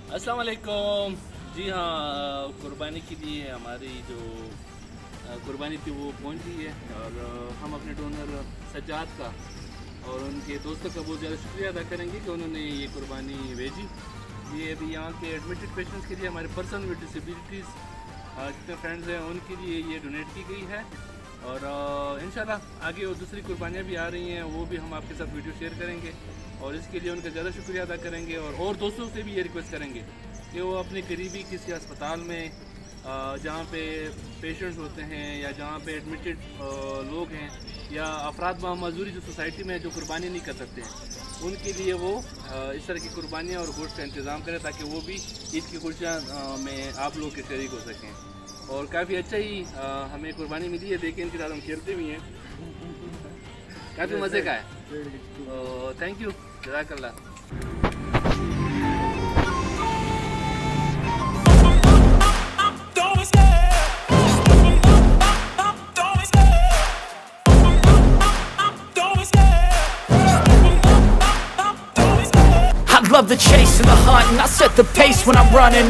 अस्सलाम वालेकुम। जी हाँ, कुर्बानी के लिए हमारी जो कुर्बानी थी वो पहुंच गई है और हम अपने डोनर सज्जाद का और उनके दोस्तों का बहुत ज़्यादा शुक्रिया अदा करेंगे कि उन्होंने ये कुर्बानी भेजी। ये अभी यहाँ के एडमिटेड पेशेंट्स के लिए, हमारे पर्सन विद डिसेबिलिटीज़ जितने फ्रेंड्स हैं उनके लिए ये डोनेट की गई है और इंशाल्लाह आगे और दूसरी कुर्बानियाँ भी आ रही हैं, वो भी हम आपके साथ वीडियो शेयर करेंगे और इसके लिए उनका ज़्यादा शुक्रिया अदा करेंगे और दोस्तों से भी ये रिक्वेस्ट करेंगे कि वो अपने करीबी किसी अस्पताल में जहाँ पे पेशेंट्स होते हैं या जहाँ पे एडमिटेड लोग हैं या अफराद मामूरी जो सोसाइटी में जो कुर्बानी नहीं कर सकते हैं, उनके लिए वो इस तरह की कुर्बानियाँ और गोश्त का इंतज़ाम करें ताकि वो भी ईद की खुशियाँ में आप लोग के शरीक हो सकें। और काफ़ी अच्छा ही हमें कुर्बानी मिली है, देखिए इनके साथ हम खेलते भी हैं, काफ़ी मज़े का है। थैंक यू, जज़ाकल्लाह। I love the chase and the hunt, and I set the pace when I'm running.